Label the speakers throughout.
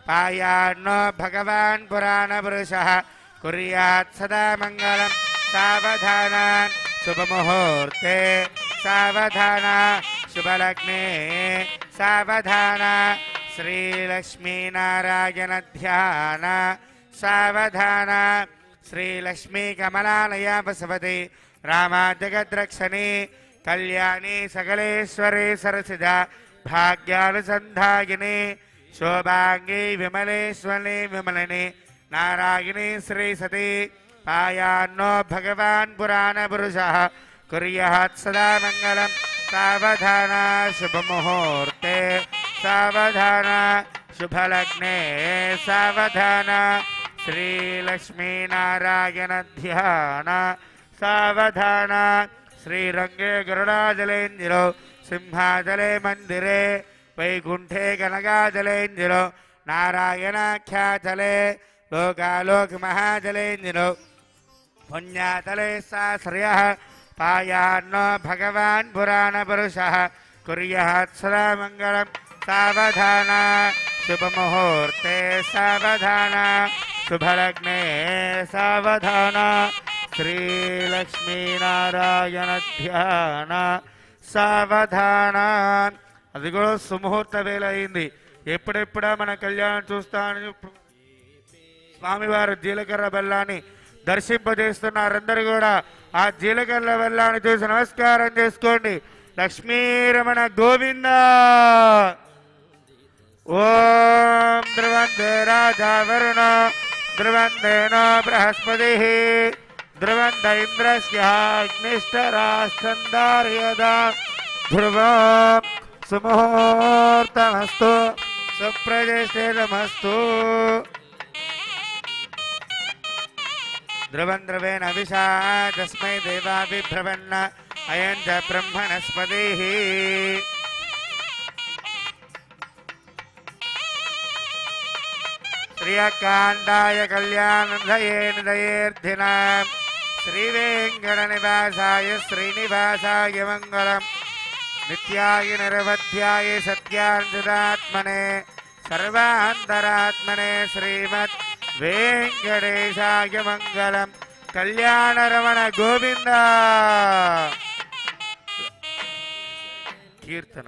Speaker 1: पायान्नो भगवान् पुराणपुरुषः कुर्यात् सदा मङ्गलं सावधान शुभमुहूर्ते सावधान शुभलग्ने सावधान श्रीलक्ष्मीनारायण ध्यान सावधान श्रीलक्ष्मी कमलालया बसवती रामा जगद्रक्षणी कल्याणी सकलेश्वरी सरसिजा भाग्यानुसंधायिनी शोभांगी विमलेश्वरी विमलिनी नारायणी श्री सती पायान्नो भगवान् पुराणपुरुषः कुर्यात् सदा मङ्गलं सावधान शुभमुहूर्ते सावधान शुभलग्ने सावधान श्रीलक्ष्मीनारायण ध्यान सावधान श्रीरंगे गरुडाजलेञ्जिरो सिंहाचले मंदिरे वैकुंठे कनकाजलेञ्जिरो नारायणाख्याचले लोकालोक महाजलेञ्जिरो पुण्यातले साश्रयः पायान्नो भगवान् पुराणपुरुषः कुर्यात् सदा मङ्गलं सावधान शुभमुहूर्ते सावधान शुभलग्ने सावधान श्रीलक्ष्मीनारायण ध्यान सावधान అది కూడా సుముహూర్త వేళ అయింది. ఎప్పుడెప్పుడా మన కళ్యాణం చూస్తానని స్వామివారు జీలకర్ర బెల్లాన్ని దర్శింపజేస్తున్నారందరూ కూడా ఆ జీలకర్ర బెల్లాన్ని చూసి నమస్కారం చేసుకోండి. లక్ష్మీరమణ గోవింద. ఓం ధ్రువందే రాజా వరుణ ధ్రువందేనో బృహస్పతి ధ్రువంద ఇంద్రస్యాగ్నిష్టరాస్కందార్యదా ధ్రువం సుముహూర్తమస్తు సుప్రజేష్టమస్తు. ధ్రువం ధ్రువేణ విశా తస్మై దేవా బిభ్రవన్న అయం చ బ్రహ్మణస్పతి. శ్రీయకాంతాయ కళ్యాణదయే నిదయేర్ధినాం శ్రీవేంకటనివాసాయ శ్రీనివాసాయ మంగళం. నిత్యాయ నిరవధ్యాయ సత్యానందాత్మనే సర్వాంతరాత్మనే శ్రీమద్ వెంకటేశాయ మంగళం. కళ్యాణరమణ గోవింద. కీర్తన.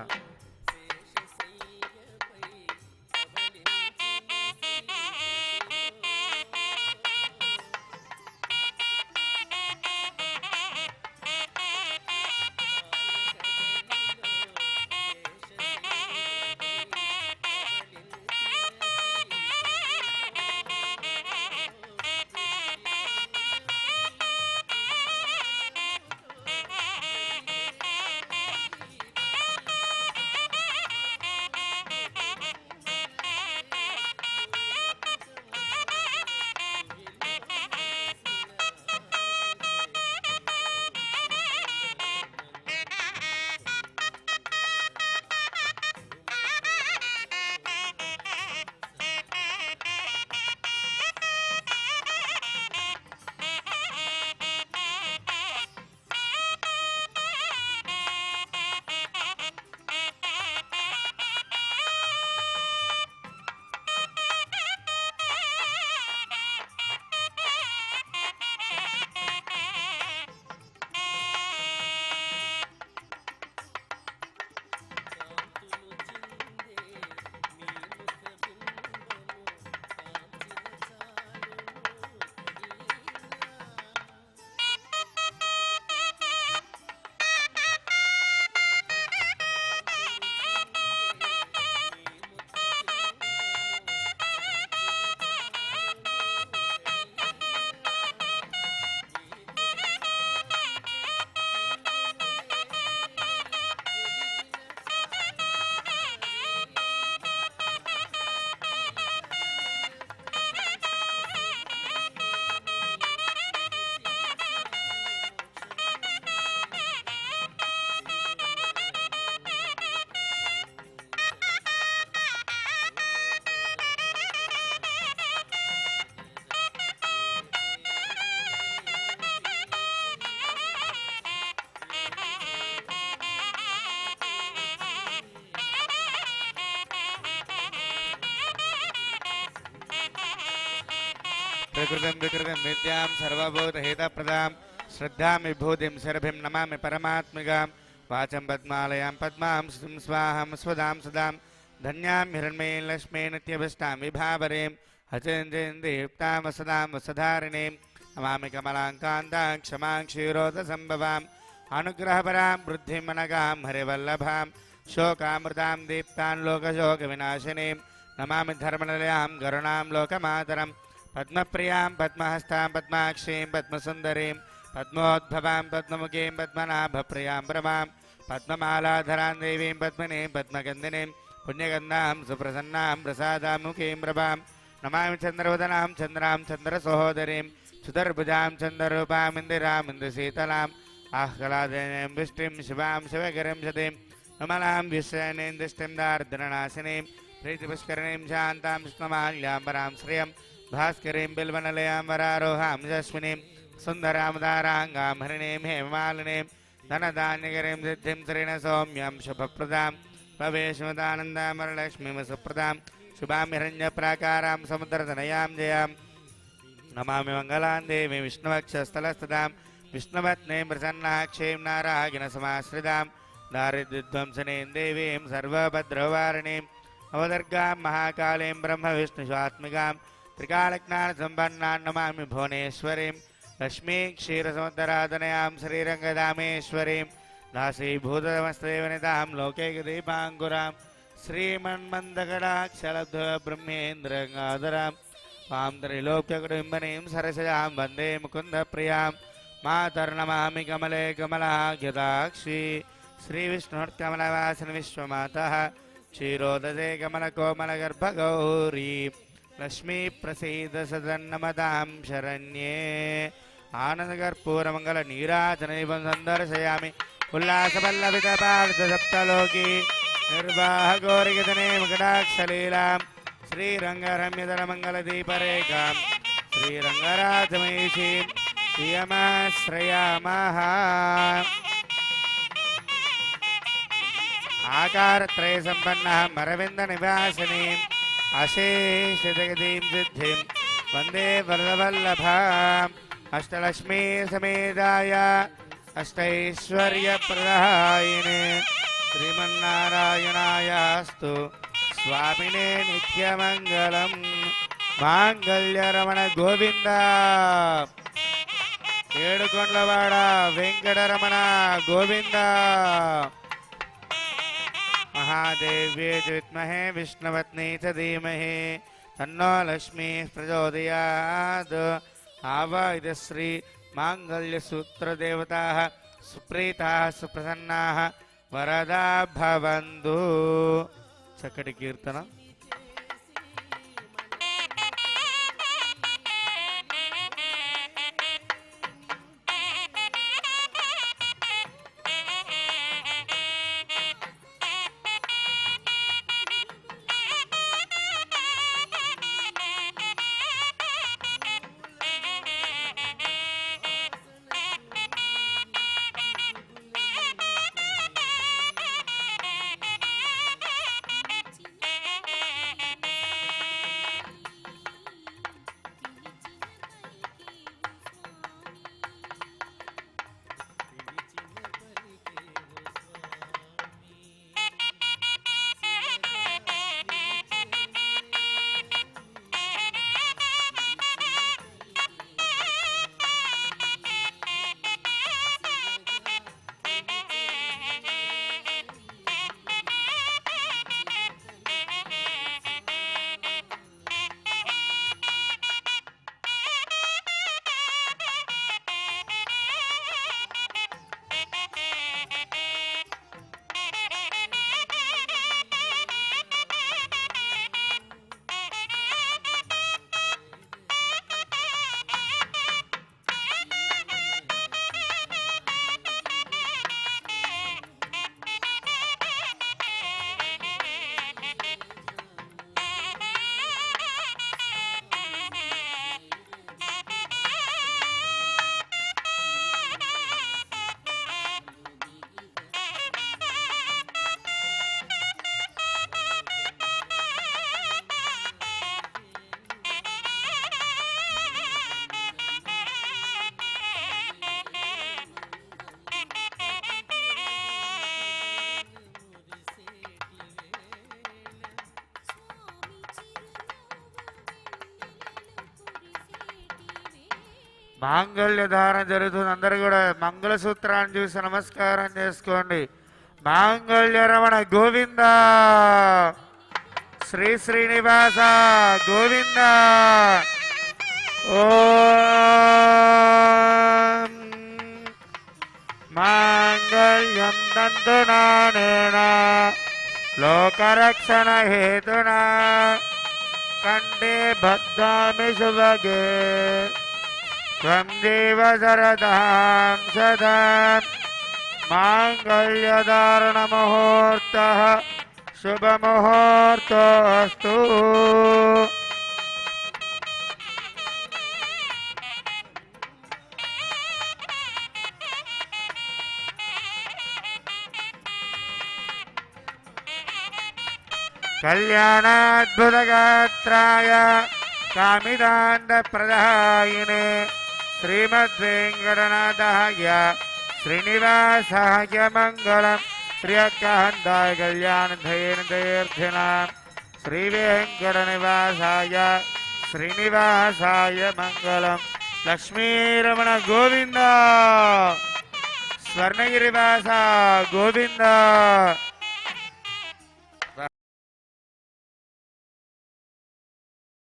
Speaker 1: प्रकृतिं विकृतिं विद्यां सर्वभूतहितप्रदां श्रद्धां विभूतिं शरभिं नमामि परमात्मिकां वाचं पद्मालयां पद्मां सुं स्वाहं स्वदां सदां धन्यां हिरण्मयीं लक्ष्मीं नित्यभिष्टां विभावरीं हचिञ्जीप्तां वसदां वसधारिणीं नमामि कमलाङ्कान्तां क्षमां क्षीरोदसम्भवाम् अनुग्रहपरां वृद्धिमनगां हरिवल्लभां शोकामृतां दीप्तां लोकशोकविनाशिनीं नमामि धर्मनिलयां करुणां लोकमातरं पद्मप्रियां पद्महस्तां पद्माक्षीं पद्मसुन्दरीं पद्मोद्भवां पद्ममुखीं पद्मनाभप्रियां प्रमां पद्ममालाधरां देवीं पद्मिनीं पद्मगन्धिनीं पुण्यगन्धां सुप्रसन्नां प्रसादामुखीं प्रभां नमामि चन्द्रवदनां चन्द्रां चन्द्रसहोदरीं सुदर्भुजां चन्द्ररूपां इन्दिरां इन्दुशीतलाम् आह्लादिनीं विष्टिं शिवां शिवगिरिं सतीं नमलां विश्वनीं दिष्टिं दारिद्र्यनाशिनीं प्रीतिपुष्करिणीं शान्तां विष्णुमाल्याम्बरां श्रियं भास्करीं बिल्वनलयां वरारोहां यशस्विनीं सुन्दरामदाराङ्गां हरिणीं हेममालिनीं धनधान्यगिरिं सिद्धिं श्रीण सौम्यं शुभप्रदां भवेशमुदानन्दां वरलक्ष्मीं सुप्रदां शुभां हिरण्यप्राकारां समुद्रतनयां जयां नमामि मङ्गलां देवीं विष्णुवक्षस्थलस्तदां विष्णुपत्नीं प्रसन्नाक्षीं नारायणसमाश्रितां दारिद्र्यध्वंसनीं देवीं सर्वभद्रवारिणीं अवदर्गां महाकालीं ब्रह्मविष्णुस्वात्मिकां त्रिकालज्ञानसम्पन्नां नमामि भुवनेश्वरीं लक्ष्मीं क्षीरसमुद्रादनयां श्रीरङ्गधामेश्वरीं दासीभूतमस्तदेवनितां लौकैकदीपाङ्कुरां श्रीमन्मन्दकटाक्षलब्धब्रह्मेन्द्रगङ्गाधरां वां त्रैलोक्यकुटुम्बनीं सरसजां वन्दे मुकुन्दप्रियां मातर्नमामि कमले कमलाख्यताक्षी श्रीविष्णुर्कमलवासिनि विश्वमातः क्षीरोदजे कमलकोमलगर्भगौरी लक्ष्मी प्रसीद सदन्नमतां शरण्ये आनन्दकर्पूरमङ्गलनीराजनैवं सन्दर्शयामि उल्लासपल्लवितपार्थसप्तलोकी निर्वाहगौरिगदने मकटाक्षलीलां श्रीरङ्गरम्यतरमङ्गलदीपरेखां श्रीरङ्गराजमहिषीं श्रियमाश्रयामः आकारत्रयसम्पन्नः अरविन्दनिवासिनीम् अशेषजगदीं सिद्धिं वन्दे वरदवल्लभाम् अष्टलक्ष्मीसमेताय अष्टैश्वर्यप्रदायिने श्रीमन्नारायणायास्तु स्वामिने नित्यमङ्गलम् माङ्गल्यरमण गोविन्द ఏడుకొండలవాడ వెంకటరమణ గోవింద महादेव्ये च विद्महे विष्णुपत्नी च धीमहि तन्नो लक्ष्मी प्रचोदयात् आवाहय श्री माङ्गल्यसूत्रदेवताः सुप्रीताः सुप्रसन्नाः वरदा भवन्तु चक्कటి కీర్తన మాంగళ్య ధారణ జరుగుతుంది. అందరూ కూడా మంగళసూత్రాన్ని చూసి నమస్కారం చేసుకోండి. మాంగళ్య రమణ గోవింద, శ్రీ శ్రీనివాస గోవింద. ఓం మాంగళ్యం తంతునానేన లోకరక్షణ హేతునా కంఠే బద్ధామి శుభగే త్వం దేవ శరదాం సదాం. మాంగళ్యధారణ ముహూర్తః శుభముహూర్తోస్తు. కళ్యాణాద్భుతగాత్రాయ కామిదాంతప్రదాయినే శ్రీమద్వేంకటనాథాయ శ్రీనివాసాయ మంగళం. ప్రియకాంతాయ కళ్యాణధయేర్ధినాం శ్రీవేంకటనివాసాయ శ్రీనివాసాయ మంగళం. లక్ష్మీరమణ గోవింద, స్వర్ణగిరివాస గోవింద.